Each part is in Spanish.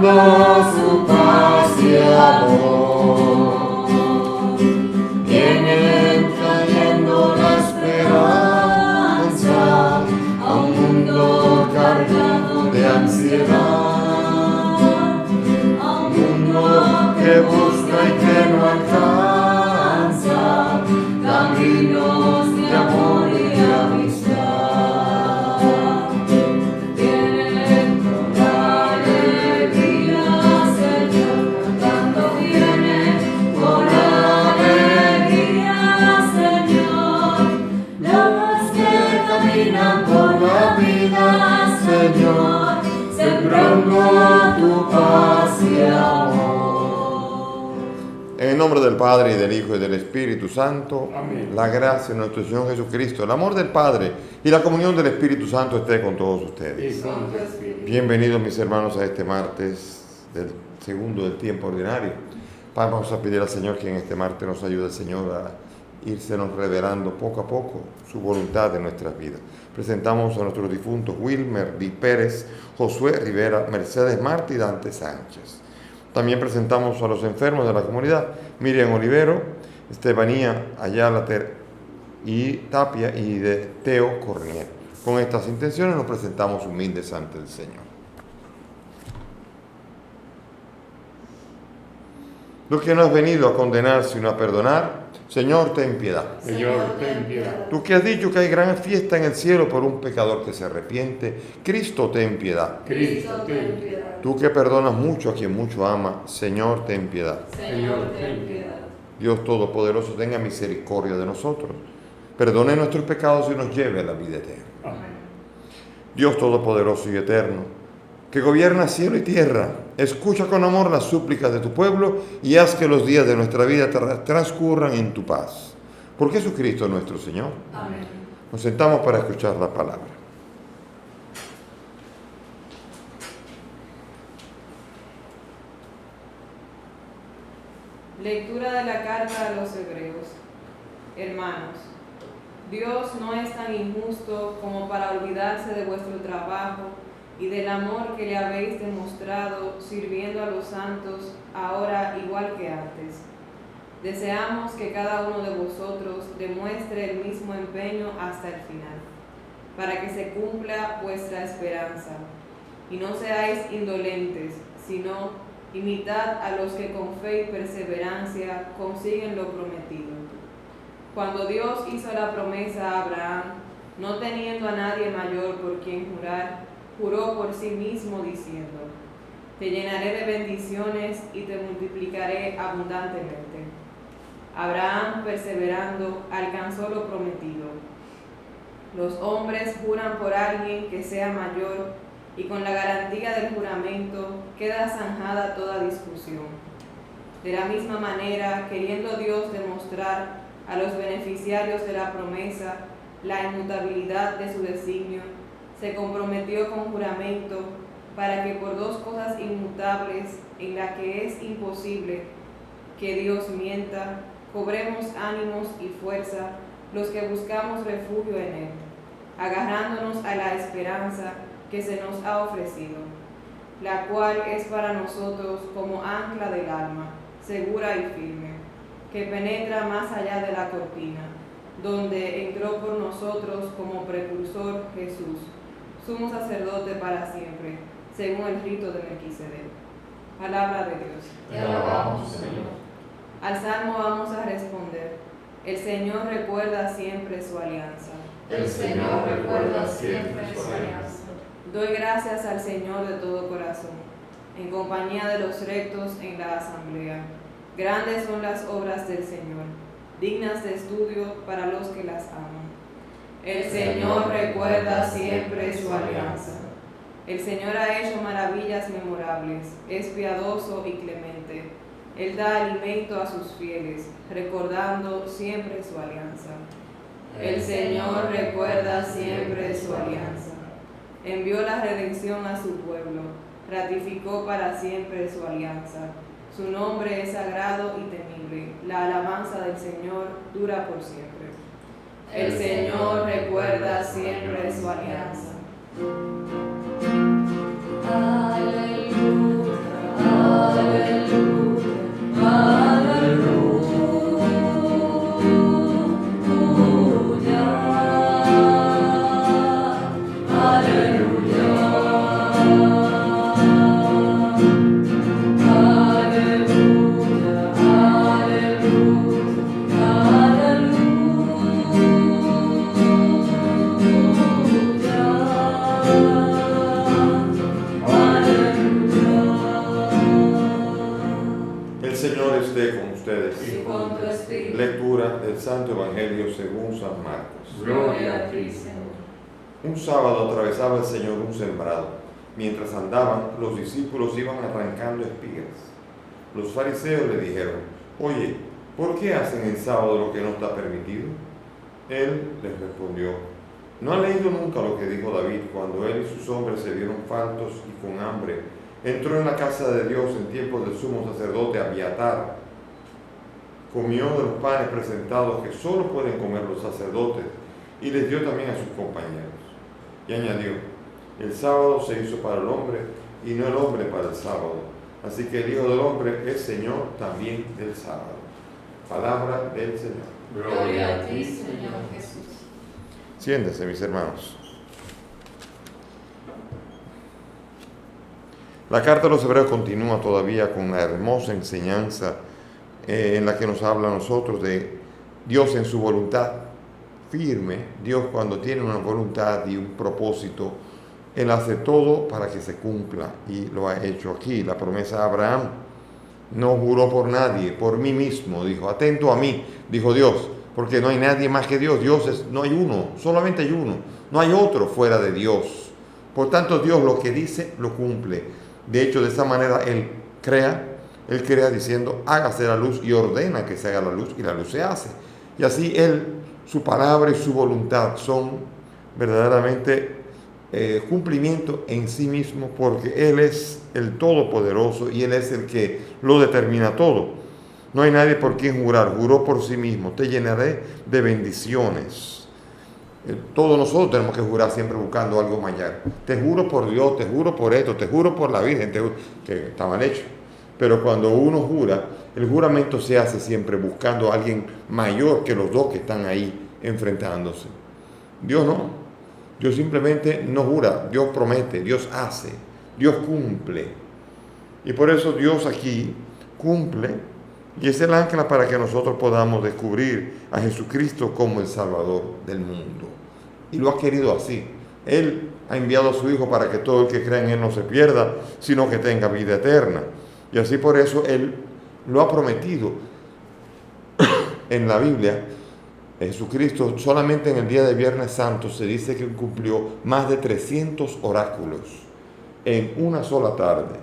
sembrando su paz y amor. Vienen trayendo la esperanza a un mundo cargado de ansiedad, a un mundo que busca y que no alcanza caminos de amor y de amistad. Vienen con alegría, Señor, cantando vienen con alegría, Señor, los que caminan por la vida, Señor, sembrando tu paz y amor. En el nombre del Padre, y del Hijo, y del Espíritu Santo. Amén. La gracia de nuestro Señor Jesucristo, el amor del Padre y la comunión del Espíritu Santo esté con todos ustedes. Bienvenidos, mis hermanos, a este martes del segundo del tiempo ordinario. Vamos a pedir al Señor que en este martes nos ayude el Señor a irsenos revelando poco a poco su voluntad en nuestras vidas. Presentamos a nuestros difuntos Wilmer Di Pérez, Josué Rivera, Mercedes Martí y Dante Sánchez. También presentamos a los enfermos de la comunidad, Miriam Olivero, Estebanía Ayala y Tapia y de Teo Corniel. Con estas intenciones nos presentamos humildes ante el Señor. Tú que no has venido a condenar sino a perdonar, Señor, ten piedad. Señor, ten piedad. Tú que has dicho que hay gran fiesta en el cielo por un pecador que se arrepiente, Cristo, ten piedad. Cristo, ten piedad. Tú que perdonas mucho a quien mucho ama, Señor, ten piedad. Señor, ten piedad. Dios Todopoderoso, tenga misericordia de nosotros, perdone nuestros pecados y nos lleve a la vida eterna. Amén. Dios Todopoderoso y eterno, que gobierna cielo y tierra, escucha con amor las súplicas de tu pueblo y haz que los días de nuestra vida transcurran en tu paz. Por Jesucristo nuestro Señor. Amén. Nos sentamos para escuchar la palabra. Lectura de la carta a los Hebreos. Hermanos, Dios no es tan injusto como para olvidarse de vuestro trabajo y del amor que le habéis demostrado sirviendo a los santos ahora igual que antes. Deseamos que cada uno de vosotros demuestre el mismo empeño hasta el final, para que se cumpla vuestra esperanza, y no seáis indolentes, sino imitad a los que con fe y perseverancia consiguen lo prometido. Cuando Dios hizo la promesa a Abraham, no teniendo a nadie mayor por quien jurar, juró por sí mismo diciendo: te llenaré de bendiciones y te multiplicaré abundantemente. Abraham, perseverando, alcanzó lo prometido. Los hombres juran por alguien que sea mayor, y con la garantía del juramento queda zanjada toda discusión. De la misma manera, queriendo Dios demostrar a los beneficiarios de la promesa la inmutabilidad de su designio, se comprometió con juramento para que por dos cosas inmutables en las que es imposible que Dios mienta, cobremos ánimos y fuerza los que buscamos refugio en Él, agarrándonos a la esperanza que se nos ha ofrecido, la cual es para nosotros como ancla del alma, segura y firme, que penetra más allá de la cortina, donde entró por nosotros como precursor Jesús, sumo sacerdote para siempre, según el rito de Melquisedec. Palabra de Dios. Te alabamos, Señor. Al salmo vamos a responder: el Señor recuerda siempre su alianza. El Señor recuerda siempre su alianza. Doy gracias al Señor de todo corazón, en compañía de los rectos en la asamblea. Grandes son las obras del Señor, dignas de estudio para los que las aman. El Señor recuerda siempre su alianza. El Señor ha hecho maravillas memorables, es piadoso y clemente. Él da alimento a sus fieles, recordando siempre su alianza. El Señor recuerda siempre su alianza. Envió la redención a su pueblo, ratificó para siempre su alianza. Su nombre es sagrado y temible, la alabanza del Señor dura por siempre. El Señor recuerda siempre su alianza. Aleluya. ustedes. y con tu espíritu. Lectura del Santo Evangelio según San Marcos. Gloria a ti, Señor. Un sábado atravesaba el Señor un sembrado. Mientras andaban, los discípulos iban arrancando espigas. Los fariseos le dijeron: oye, ¿por qué hacen en sábado lo que no está permitido? Él les respondió: ¿no han leído nunca lo que dijo David cuando él y sus hombres se vieron faltos y con hambre? Entró en la casa de Dios en tiempos del sumo sacerdote Abiatar. Comió de los panes presentados que solo pueden comer los sacerdotes y les dio también a sus compañeros. Y añadió: el sábado se hizo para el hombre y no el hombre para el sábado. Así que el Hijo del Hombre es Señor también del sábado. Palabra del Señor. Gloria a ti, Señor Jesús. Siéntense, mis hermanos. La carta de los Hebreos continúa todavía con la hermosa enseñanza en la que nos habla a nosotros de Dios en su voluntad firme. Dios, cuando tiene una voluntad y un propósito, Él hace todo para que se cumpla, y lo ha hecho aquí. La promesa de Abraham: no juró por nadie, por mí mismo, dijo. Atento a mí, dijo Dios, porque no hay nadie más que Dios. No hay uno, solamente hay uno. No hay otro fuera de Dios. Por tanto, Dios lo que dice, lo cumple. De hecho, de esa manera Él crea diciendo: hágase la luz, y ordena que se haga la luz, y la luz se hace. Y así su palabra y su voluntad son verdaderamente cumplimiento en sí mismo, porque Él es el Todopoderoso y Él es el que lo determina todo. No hay nadie por quien jurar. Juró por sí mismo: te llenaré de bendiciones. Todos nosotros tenemos que jurar siempre buscando algo mayor. Te juro por Dios, te juro por esto, te juro por la Virgen, que está mal hecho. Pero cuando uno jura, el juramento se hace siempre buscando a alguien mayor que los dos que están ahí enfrentándose. Dios no. Dios simplemente no jura, Dios promete, Dios hace, Dios cumple. Y por eso Dios aquí cumple, y es el ancla para que nosotros podamos descubrir a Jesucristo como el Salvador del mundo. Y lo ha querido así. Él ha enviado a su Hijo para que todo el que crea en Él no se pierda, sino que tenga vida eterna. Y así por eso Él lo ha prometido en la Biblia. Jesucristo, solamente en el día de Viernes Santo, se dice que cumplió más de 300 oráculos en una sola tarde.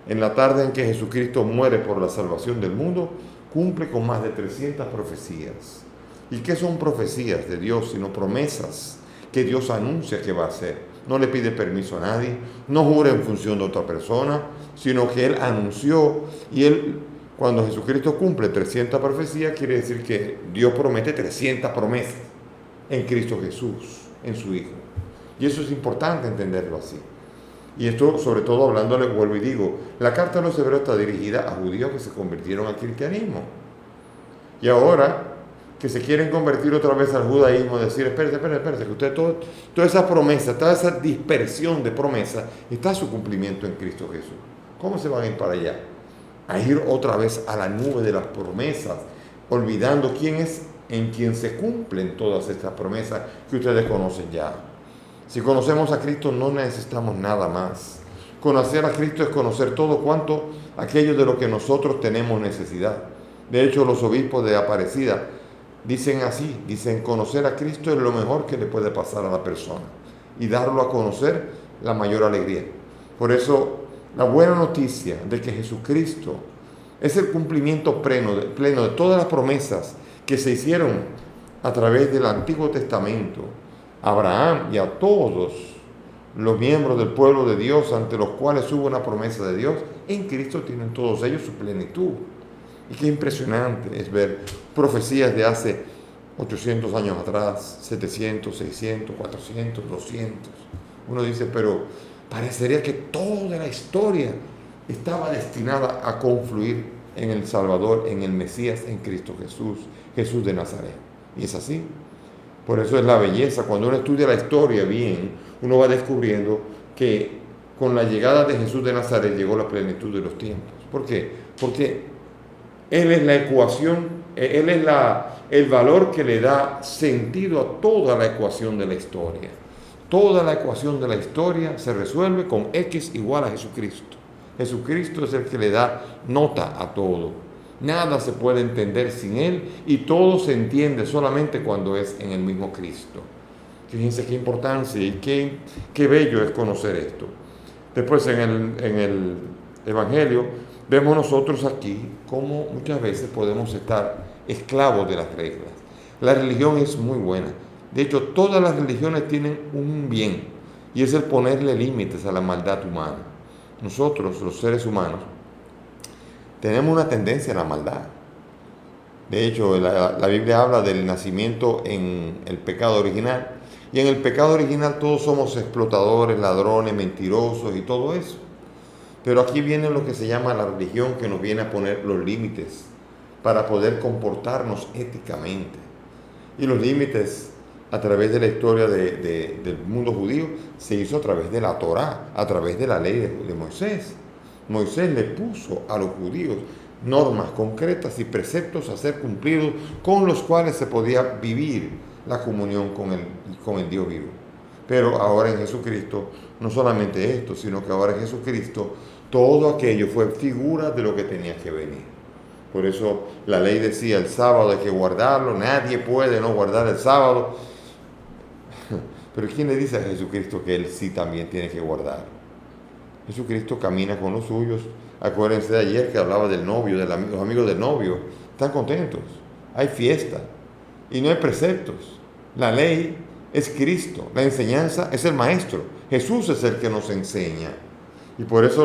En la tarde en que Jesucristo muere por la salvación del mundo, cumple con más de 300 profecías. ¿Y qué son profecías de Dios sino promesas que Dios anuncia que va a hacer? No le pide permiso a nadie, no jura en función de otra persona, sino que Él anunció. Y cuando Jesucristo cumple 300 profecías, quiere decir que Dios promete 300 promesas en Cristo Jesús, en su Hijo. Y eso es importante entenderlo así. Y esto, sobre todo hablándole, vuelvo y digo, la carta de los Hebreos está dirigida a judíos que se convirtieron al cristianismo. Y ahora que se quieren convertir otra vez al judaísmo, decir: espérate, que usted toda esa promesa, toda esa dispersión de promesas, está su cumplimiento en Cristo Jesús. ¿Cómo se van a ir para allá? A ir otra vez a la nube de las promesas, olvidando quién es en quien se cumplen todas estas promesas que ustedes conocen ya. Si conocemos a Cristo, no necesitamos nada más. Conocer a Cristo es conocer todo cuanto aquello de lo que nosotros tenemos necesidad. De hecho, los obispos de Aparecida dicen así, conocer a Cristo es lo mejor que le puede pasar a la persona, y darlo a conocer la mayor alegría. Por eso, la buena noticia de que Jesucristo es el cumplimiento pleno de todas las promesas que se hicieron a través del Antiguo Testamento, a Abraham y a todos los miembros del pueblo de Dios ante los cuales hubo una promesa de Dios, en Cristo tienen todos ellos su plenitud. Y qué impresionante es ver profecías de hace 800 años atrás, 700, 600, 400, 200. Uno dice, pero parecería que toda la historia estaba destinada a confluir en el Salvador, en el Mesías, en Cristo Jesús, Jesús de Nazaret. Y es así. Por eso es la belleza. Cuando uno estudia la historia bien, uno va descubriendo que con la llegada de Jesús de Nazaret llegó la plenitud de los tiempos. ¿Por qué? Porque Él es la ecuación, Él es el valor que le da sentido a toda la ecuación de la historia. Toda la ecuación de la historia se resuelve con X igual a Jesucristo. Jesucristo es el que le da nota a todo. Nada se puede entender sin Él y todo se entiende solamente cuando es en el mismo Cristo. Fíjense qué importancia y qué bello es conocer esto. Después en el Evangelio vemos nosotros aquí cómo muchas veces podemos estar esclavos de las reglas. La religión es muy buena. De hecho, todas las religiones tienen un bien y es el ponerle límites a la maldad humana. Nosotros, los seres humanos, tenemos una tendencia a la maldad. De hecho, la Biblia habla del nacimiento en el pecado original. Y en el pecado original todos somos explotadores, ladrones, mentirosos y todo eso. Pero aquí viene lo que se llama la religión, que nos viene a poner los límites para poder comportarnos éticamente. Y los límites a través de la historia del mundo judío se hizo a través de la Torá, a través de la ley de Moisés. Moisés le puso a los judíos normas concretas y preceptos a ser cumplidos con los cuales se podía vivir la comunión con el Dios vivo. Pero ahora en Jesucristo, no solamente esto, sino que ahora en Jesucristo todo aquello fue figura de lo que tenía que venir. Por eso la ley decía el sábado hay que guardarlo, nadie puede no guardar el sábado. Pero ¿quién le dice a Jesucristo que Él sí también tiene que guardar? Jesucristo camina con los suyos. Acuérdense de ayer que hablaba del novio, los amigos del novio. Están contentos, hay fiesta y no hay preceptos. La ley es Cristo, la enseñanza es el Maestro. Jesús es el que nos enseña. Y por eso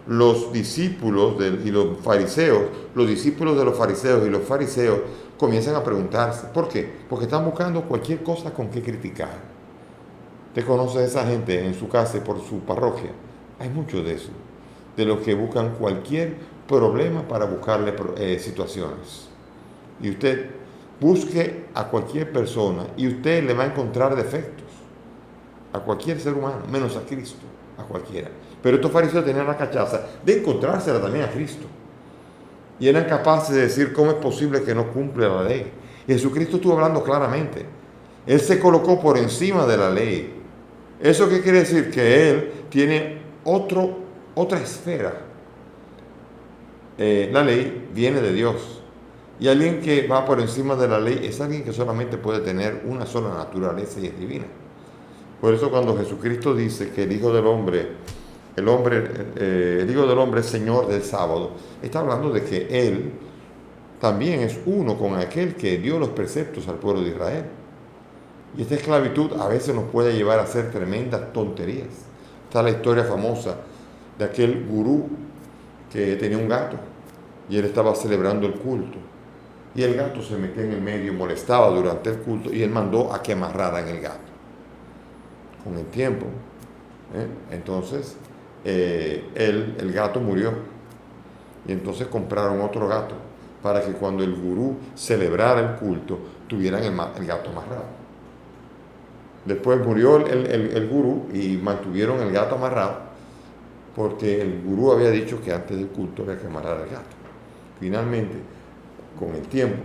los discípulos y los fariseos, los discípulos de los fariseos y los fariseos comienzan a preguntarse, ¿por qué? Porque están buscando cualquier cosa con que criticar. ¿Usted conoce a esa gente en su casa y por su parroquia? Hay mucho de eso, de los que buscan cualquier problema para buscarle situaciones. Y usted busque a cualquier persona y usted le va a encontrar defectos, a cualquier ser humano, menos a Cristo, a cualquiera. Pero estos fariseos tenían la cachaza de encontrársela también a Cristo. Y eran capaces de decir cómo es posible que no cumple la ley. Y Jesucristo estuvo hablando claramente. Él se colocó por encima de la ley. ¿Eso qué quiere decir? Que Él tiene otra esfera. La ley viene de Dios. Y alguien que va por encima de la ley es alguien que solamente puede tener una sola naturaleza y es divina. Por eso cuando Jesucristo dice que el Hijo del Hombre es Señor del sábado, está hablando de que Él también es uno con aquel que dio los preceptos al pueblo de Israel. Y esta esclavitud a veces nos puede llevar a hacer tremendas tonterías. Está la historia famosa de aquel gurú que tenía un gato y él estaba celebrando el culto. Y el gato se metía en el medio, molestaba durante el culto y él mandó a que amarraran el gato. Con el tiempo, entonces el gato murió. Y entonces compraron otro gato para que cuando el gurú celebrara el culto tuvieran el gato amarrado. Después murió el gurú y mantuvieron el gato amarrado porque el gurú había dicho que antes del culto había que amarrar al gato. Finalmente, con el tiempo,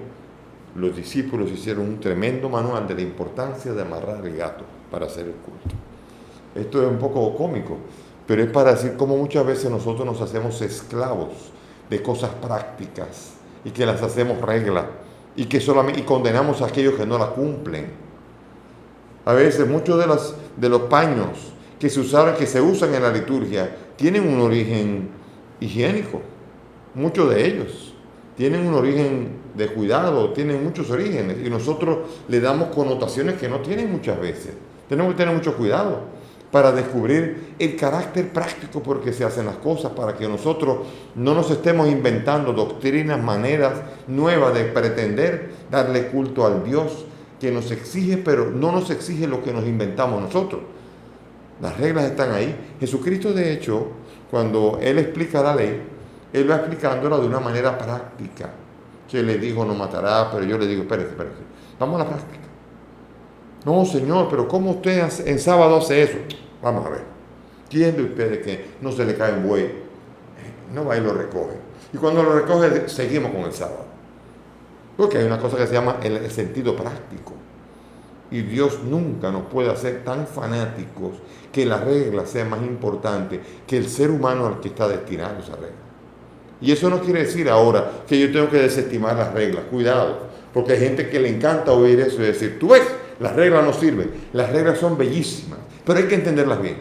los discípulos hicieron un tremendo manual de la importancia de amarrar el gato para hacer el culto. Esto es un poco cómico, pero es para decir cómo muchas veces nosotros nos hacemos esclavos de cosas prácticas y que las hacemos regla y condenamos a aquellos que no la cumplen. A veces muchos de los paños que se usan en la liturgia tienen un origen higiénico. Muchos de ellos tienen un origen de cuidado, tienen muchos orígenes y nosotros le damos connotaciones que no tienen muchas veces. Tenemos que tener mucho cuidado para descubrir el carácter práctico por que se hacen las cosas, para que nosotros no nos estemos inventando doctrinas, maneras nuevas de pretender darle culto al Dios que nos exige, pero no nos exige lo que nos inventamos nosotros. Las reglas están ahí. Jesucristo, de hecho, cuando Él explica la ley, Él va explicándola de una manera práctica. Que le dijo no matará, pero yo le digo, espérate, vamos a la práctica. No, Señor, pero ¿cómo usted en sábado hace eso? Vamos a ver. ¿Quién de ustedes que no se le cae un buey? No va y lo recoge. Y cuando lo recoge, seguimos con el sábado. Porque hay una cosa que se llama el sentido práctico. Y Dios nunca nos puede hacer tan fanáticos que la regla sea más importante que el ser humano al que está destinado esa regla. Y eso no quiere decir ahora que yo tengo que desestimar las reglas. Cuidado, porque hay gente que le encanta oír eso y decir, tú ves, las reglas no sirven. Las reglas son bellísimas, pero hay que entenderlas bien.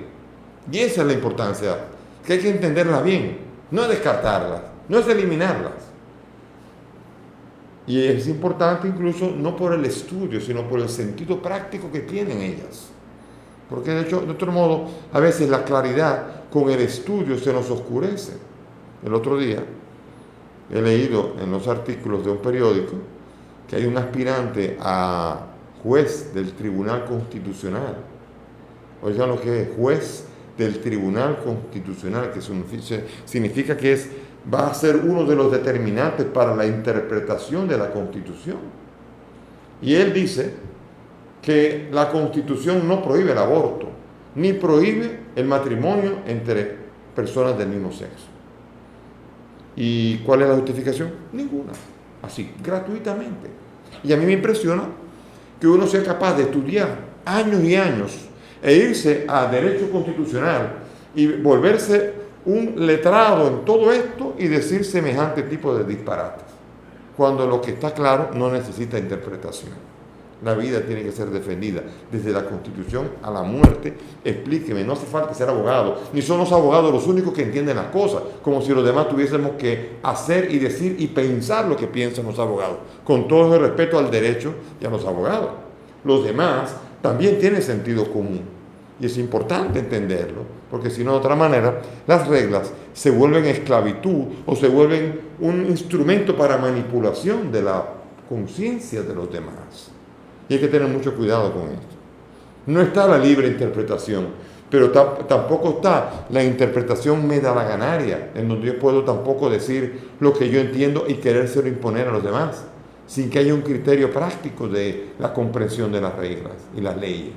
Y esa es la importancia, que hay que entenderlas bien, no es descartarlas, no es eliminarlas. Y es importante incluso no por el estudio, sino por el sentido práctico que tienen ellas. Porque de hecho, de otro modo, a veces la claridad con el estudio se nos oscurece. El otro día he leído en los artículos de un periódico que hay un aspirante a juez del Tribunal Constitucional. Oigan lo que es juez del Tribunal Constitucional, que significa que va a ser uno de los determinantes para la interpretación de la Constitución. Y él dice que la Constitución no prohíbe el aborto, ni prohíbe el matrimonio entre personas del mismo sexo. ¿Y cuál es la justificación? Ninguna. Así, gratuitamente. Y a mí me impresiona que uno sea capaz de estudiar años y años e irse a derecho constitucional y volverse un letrado en todo esto y decir semejante tipo de disparates, cuando lo que está claro no necesita interpretación. La vida tiene que ser defendida desde la Constitución a la muerte. Explíqueme, no hace falta ser abogado, ni son los abogados los únicos que entienden las cosas, como si los demás tuviésemos que hacer y decir y pensar lo que piensan los abogados, con todo el respeto al derecho y a los abogados. Los demás también tienen sentido común y es importante entenderlo, porque si no, de otra manera, las reglas se vuelven esclavitud o se vuelven un instrumento para manipulación de la conciencia de los demás. Y hay que tener mucho cuidado con esto. No está la libre interpretación, pero tampoco está la interpretación medalaganaria, en donde yo puedo tampoco decir lo que yo entiendo y querérselo imponer a los demás, sin que haya un criterio práctico de la comprensión de las reglas y las leyes.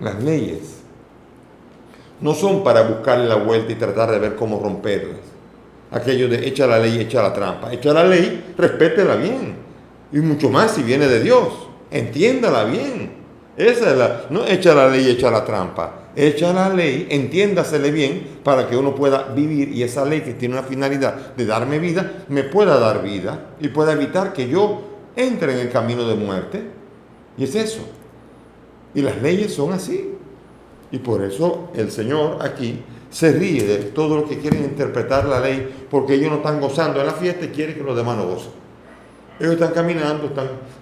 Las leyes no son para buscarle la vuelta y tratar de ver cómo romperlas. Aquello de echa la ley, echa la trampa. Echa la ley, respétela bien. Y mucho más si viene de Dios. Entiéndala bien. Esa es no echa la ley, echa la trampa. Echa la ley, entiéndasele bien para que uno pueda vivir y esa ley que tiene una finalidad de darme vida, me pueda dar vida y pueda evitar que yo entre en el camino de muerte. Y es eso. Y las leyes son así. Y por eso el Señor aquí se ríe de todo lo que quieren interpretar la ley, porque ellos no están gozando en la fiesta y quieren que los demás no gocen. Ellos están caminando,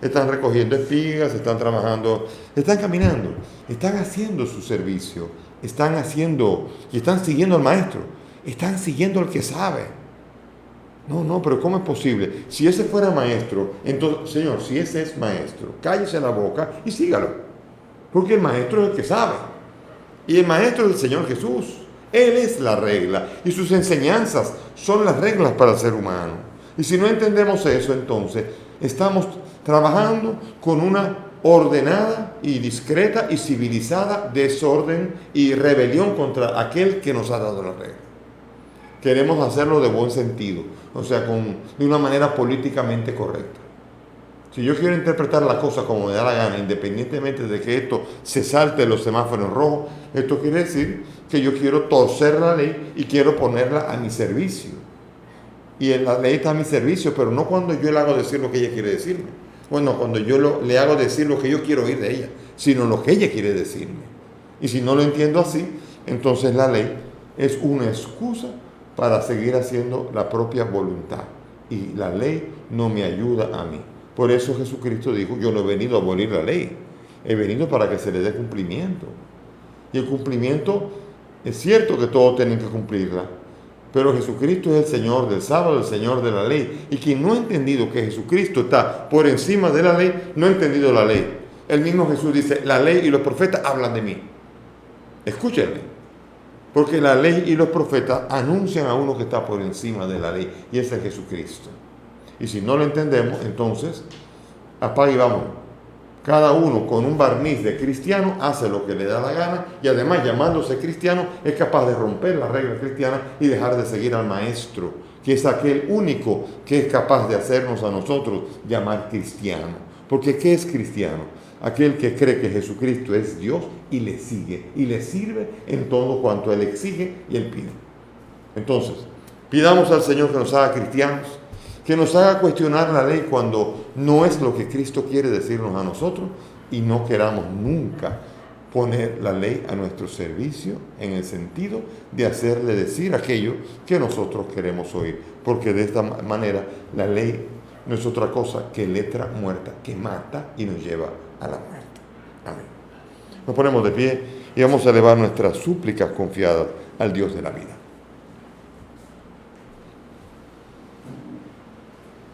están recogiendo espigas, están trabajando, están caminando, están haciendo su servicio, están haciendo y están siguiendo al maestro, están siguiendo al que sabe. No, pero ¿cómo es posible? Si ese fuera maestro, entonces, Señor, si ese es maestro, cállese la boca y sígalo, porque el maestro es el que sabe, y el maestro es el Señor Jesús. Él es la regla, y sus enseñanzas son las reglas para el ser humano. Y si no entendemos eso, entonces estamos trabajando con una ordenada y discreta y civilizada desorden y rebelión contra aquel que nos ha dado la regla. Queremos hacerlo de buen sentido, o sea, de una manera políticamente correcta. Si yo quiero interpretar la cosa como me da la gana, independientemente de que esto se salte los semáforos rojos, esto quiere decir que yo quiero torcer la ley y quiero ponerla a mi servicio. Y la ley está a mi servicio, pero no cuando yo le hago decir lo que ella quiere decirme. Bueno, cuando yo le hago decir lo que yo quiero oír de ella, sino lo que ella quiere decirme. Y si no lo entiendo así, entonces la ley es una excusa para seguir haciendo la propia voluntad. Y la ley no me ayuda a mí. Por eso Jesucristo dijo, yo no he venido a abolir la ley. He venido para que se le dé cumplimiento. Y el cumplimiento, es cierto que todos tienen que cumplirla, pero Jesucristo es el Señor del sábado, el Señor de la ley. Y quien no ha entendido que Jesucristo está por encima de la ley, no ha entendido la ley. El mismo Jesús dice, la ley y los profetas hablan de mí. Escúchenme. Porque la ley y los profetas anuncian a uno que está por encima de la ley. Y ese es Jesucristo. Y si no lo entendemos, entonces, apaga y vamos. Cada uno con un barniz de cristiano hace lo que le da la gana y además llamándose cristiano es capaz de romper las reglas cristianas y dejar de seguir al maestro, que es aquel único que es capaz de hacernos a nosotros llamar cristiano. Porque ¿qué es cristiano? Aquel que cree que Jesucristo es Dios y le sigue y le sirve en todo cuanto Él exige y Él pide. Entonces, Pidamos al Señor que nos haga cristianos, que nos haga cuestionar la ley cuando no es lo que Cristo quiere decirnos a nosotros y no queramos nunca poner la ley a nuestro servicio en el sentido de hacerle decir aquello que nosotros queremos oír, porque de esta manera la ley no es otra cosa que letra muerta que mata y nos lleva a la muerte. Amén. Nos ponemos de pie y vamos a elevar nuestras súplicas confiadas al Dios de la vida.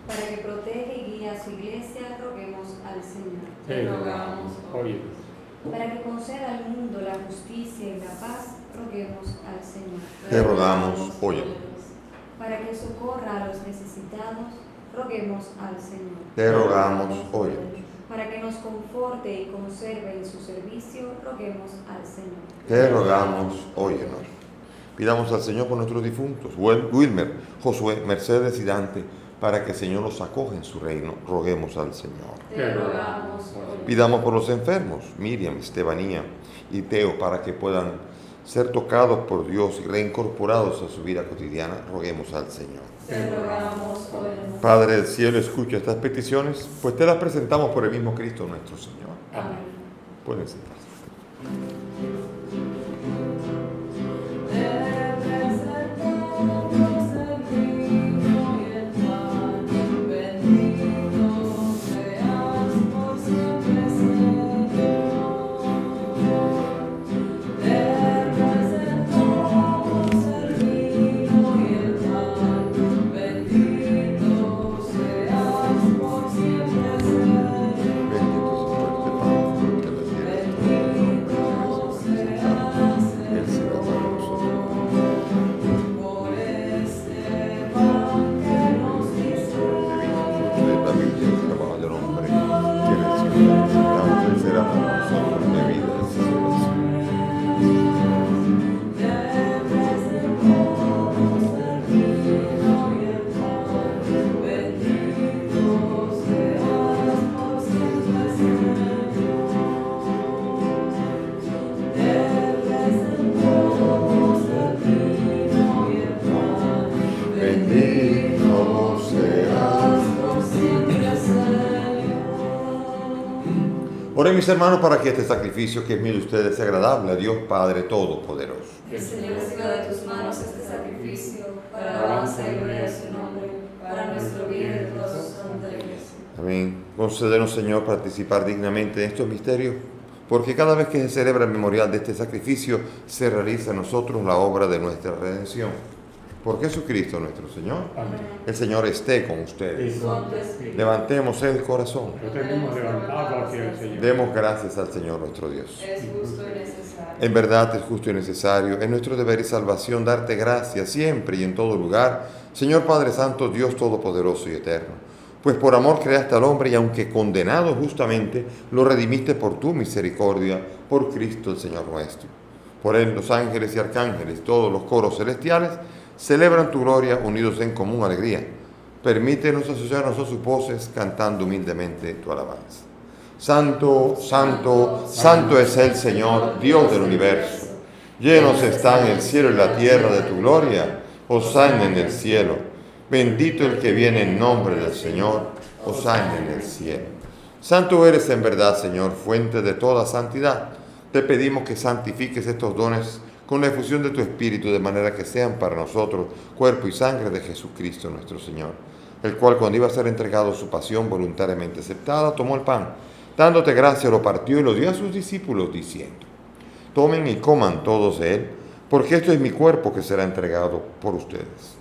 Para que proteja y guíe a su iglesia, roguemos al Señor. Te rogamos, óyenos. Para que conceda al mundo la justicia y la paz, roguemos al Señor. Te rogamos, óyenos. Para que socorra a los necesitados, roguemos al Señor. Te rogamos, óyenos. Para que nos conforte y conserve en su servicio, roguemos al Señor. Te rogamos, óyenos. Pidamos al Señor por nuestros difuntos, Wilmer, Josué, Mercedes y Dante, para que el Señor los acoja en su reino. Roguemos al Señor. Te rogamos, óyenos. Pidamos por los enfermos, Miriam, Estebanía y Teo, para que puedan ser tocados por Dios y reincorporados a su vida cotidiana. Roguemos al Señor. Te rogamos, óyenos. Padre del cielo, escucha estas peticiones, pues te las presentamos por el mismo Cristo nuestro Señor. Amén. Pueden sentarse. Oren mis hermanos para que este sacrificio que es mío de ustedes sea agradable a Dios Padre Todopoderoso. Que el Señor reciba de tus manos este sacrificio para alabanza y gloria de su nombre, para nuestro bien y de toda su santa iglesia. Amén. Concédenos, Señor, participar dignamente en estos misterios, porque cada vez que se celebra el memorial de este sacrificio, se realiza en nosotros la obra de nuestra redención. Por Jesucristo nuestro Señor. Amén. El Señor esté con ustedes. Y con tu espíritu. Levantemos el corazón. Lo tenemos levantado hacia el Señor. Demos gracias al Señor nuestro Dios. Es justo y necesario. En verdad es justo y necesario, es nuestro deber y salvación darte gracias siempre y en todo lugar, Señor Padre Santo, Dios Todopoderoso y Eterno. Pues por amor creaste al hombre y aunque condenado justamente, lo redimiste por tu misericordia, por Cristo el Señor nuestro. Por él los ángeles y arcángeles, todos los coros celestiales, celebran tu gloria unidos en común alegría. Permítenos asociarnos a sus voces cantando humildemente tu alabanza. Santo, santo, santo es el Señor, Dios del universo. Llenos están el cielo y la tierra de tu gloria. Hosana en el cielo. Bendito el que viene en nombre del Señor. Hosana en el cielo. Santo eres en verdad, Señor, fuente de toda santidad. Te pedimos que santifiques estos dones con la efusión de tu Espíritu, de manera que sean para nosotros cuerpo y sangre de Jesucristo nuestro Señor, el cual cuando iba a ser entregado su pasión voluntariamente aceptada, tomó el pan, dándote gracia, lo partió y lo dio a sus discípulos, diciendo: tomen y coman todos de él, porque esto es mi cuerpo que será entregado por ustedes.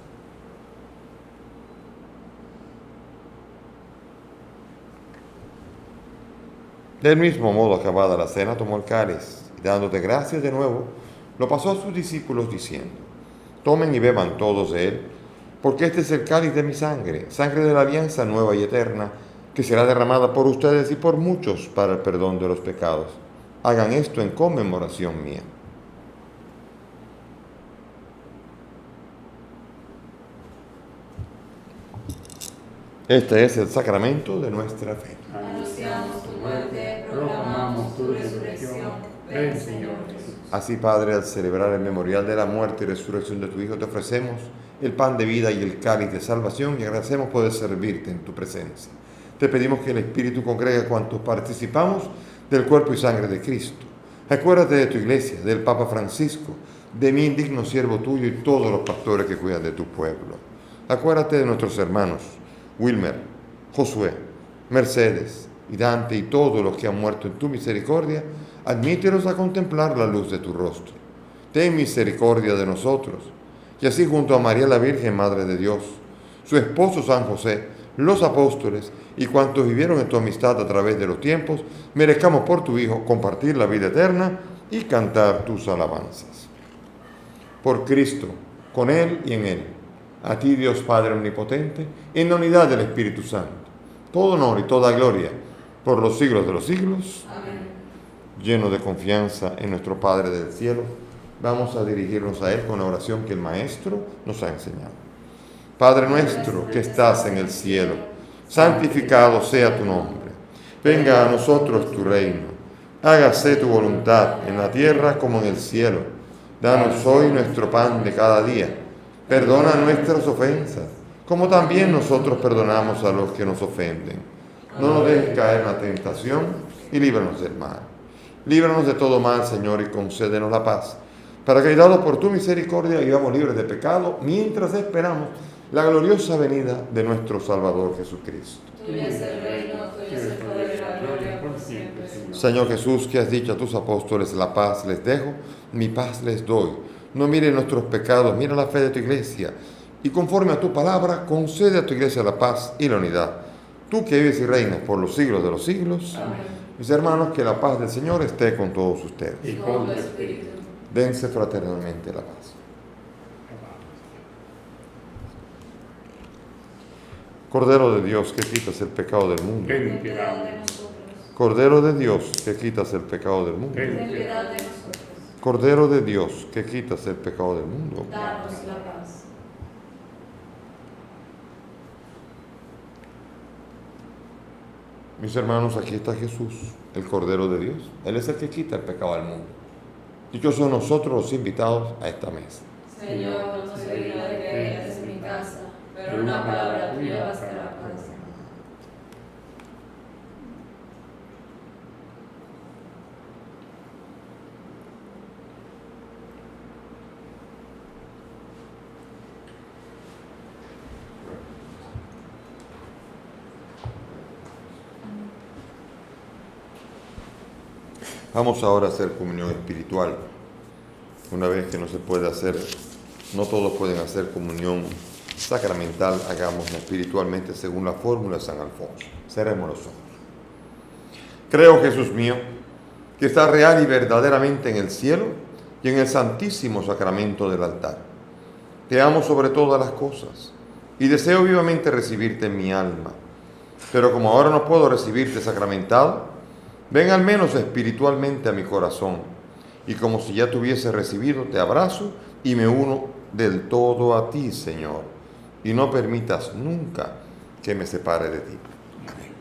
Del mismo modo, acabada la cena, tomó el cáliz y dándote gracias de nuevo, lo pasó a sus discípulos diciendo: tomen y beban todos de él, porque este es el cáliz de mi sangre, sangre de la alianza nueva y eterna, que será derramada por ustedes y por muchos para el perdón de los pecados. Hagan esto en conmemoración mía. Este es el sacramento de nuestra fe. Anunciamos tu muerte, proclamamos tu resurrección. Ven, Señor Jesús. Así, Padre, al celebrar el memorial de la muerte y resurrección de tu Hijo, te ofrecemos el pan de vida y el cáliz de salvación y agradecemos poder servirte en tu presencia. Te pedimos que el Espíritu congregue a cuantos participamos del cuerpo y sangre de Cristo. Acuérdate de tu iglesia, del Papa Francisco, de mi indigno siervo tuyo y todos los pastores que cuidan de tu pueblo. Acuérdate de nuestros hermanos, Wilmer, Josué, Mercedes y Dante y todos los que han muerto en tu misericordia. Admítelos a contemplar la luz de tu rostro. Ten misericordia de nosotros. Y así junto a María la Virgen, Madre de Dios, su esposo San José, los apóstoles y cuantos vivieron en tu amistad a través de los tiempos, merezcamos por tu Hijo compartir la vida eterna y cantar tus alabanzas. Por Cristo, con Él y en Él, a ti Dios Padre Omnipotente, en la unidad del Espíritu Santo, todo honor y toda gloria por los siglos de los siglos. Amén. Lleno de confianza en nuestro Padre del cielo, vamos a dirigirnos a Él con la oración que el Maestro nos ha enseñado. Padre nuestro que estás en el cielo, santificado sea tu nombre. Venga a nosotros tu reino. Hágase tu voluntad en la tierra como en el cielo. Danos hoy nuestro pan de cada día. Perdona nuestras ofensas, como también nosotros perdonamos a los que nos ofenden. No nos dejes caer en la tentación y líbranos del mal. Líbranos de todo mal, Señor, y concédenos la paz, para que, ayudados por tu misericordia, vivamos libres de pecado, mientras esperamos la gloriosa venida de nuestro Salvador Jesucristo. Tuyo es el reino, tuyo es el poder y la gloria por siempre, Señor. Señor Jesús, que has dicho a tus apóstoles, la paz les dejo, mi paz les doy. No mires nuestros pecados, mira la fe de tu iglesia, y conforme a tu palabra, concede a tu iglesia la paz y la unidad. Tú que vives y reinas por los siglos de los siglos. Amén. Mis hermanos, que la paz del Señor esté con todos ustedes. Y con tu espíritu. Dense fraternalmente la paz. Cordero de Dios, que quitas el pecado del mundo. Ten piedad de nosotros. Cordero de Dios, que quitas el pecado del mundo. Ten piedad de nosotros. Cordero de Dios, que quitas el pecado del mundo. Danos la paz. Mis hermanos, aquí está Jesús, el Cordero de Dios. Él es el que quita el pecado del mundo. Dichosos nosotros los invitados a esta mesa. Señor, no soy digna de que entres en mi casa, pero una palabra tuya bastará para siempre. Vamos ahora a hacer comunión espiritual. Una vez que no se puede hacer, no todos pueden hacer comunión sacramental, hagámosla espiritualmente según la fórmula de San Alfonso. Cerremos los ojos. Creo, Jesús mío, que estás real y verdaderamente en el cielo y en el santísimo sacramento del altar. Te amo sobre todas las cosas y deseo vivamente recibirte en mi alma. Pero como ahora no puedo recibirte sacramentado, ven al menos espiritualmente a mi corazón, y como si ya te hubiese recibido, te abrazo y me uno del todo a ti, Señor, y no permitas nunca que me separe de ti. Amén.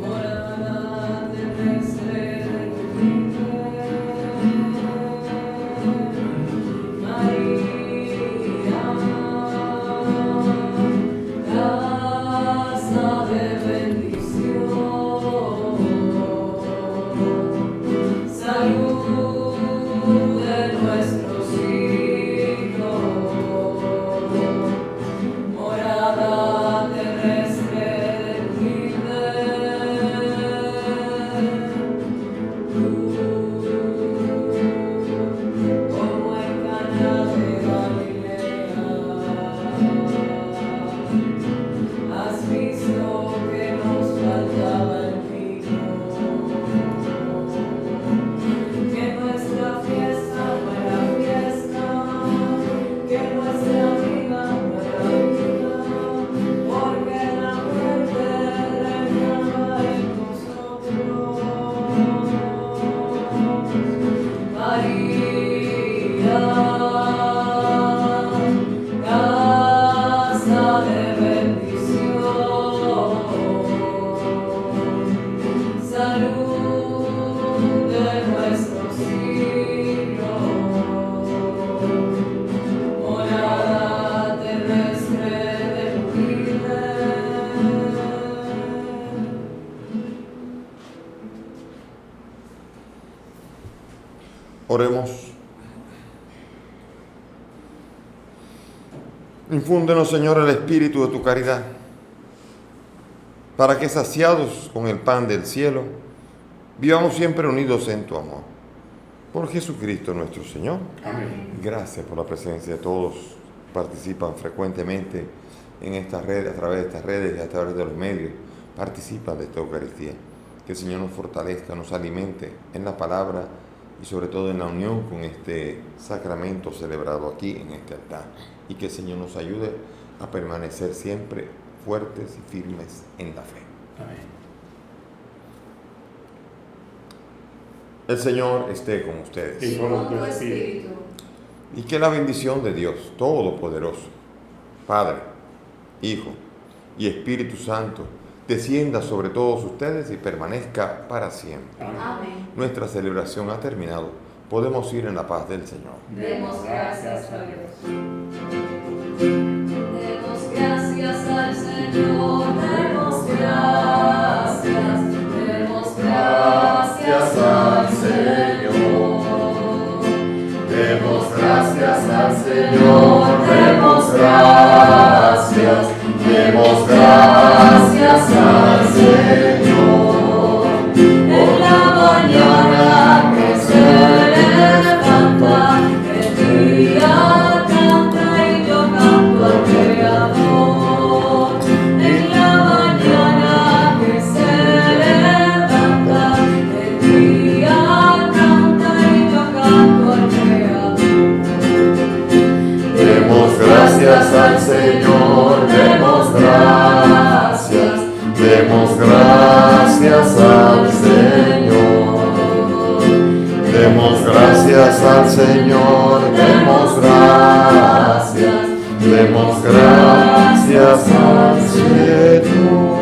Morada terrestre de tu Oremos. Infúndenos, Señor, el espíritu de tu caridad, para que, saciados con el pan del cielo, vivamos siempre unidos en tu amor. Por Jesucristo nuestro Señor. Amén. Gracias por la presencia de todos. Participan frecuentemente en esta red, a través de estas redes y a través de los medios. Participan de esta Eucaristía. Que el Señor nos fortalezca, nos alimente en la palabra y sobre todo en la unión con este sacramento celebrado aquí en este altar. Y que el Señor nos ayude a permanecer siempre fuertes y firmes en la fe. Amén. El Señor esté con ustedes. Y con tu espíritu. Y que la bendición de Dios Todopoderoso, Padre, Hijo y Espíritu Santo, descienda sobre todos ustedes y permanezca para siempre. Amén. Nuestra celebración ha terminado. Podemos ir en la paz del Señor. Demos gracias a Dios. Demos gracias al Señor, demos gracias, demos gracias al Señor. Demos gracias al Señor, demos gracias, demos gracias al Señor. En la mañana que se levanta, el día canta y yo canto al Creador. En la mañana que se levanta, el día canta y yo canto al Creador. Demos gracias al Señor, demos gracias, demos gracias al Señor. Demos gracias al Señor, demos gracias al Señor.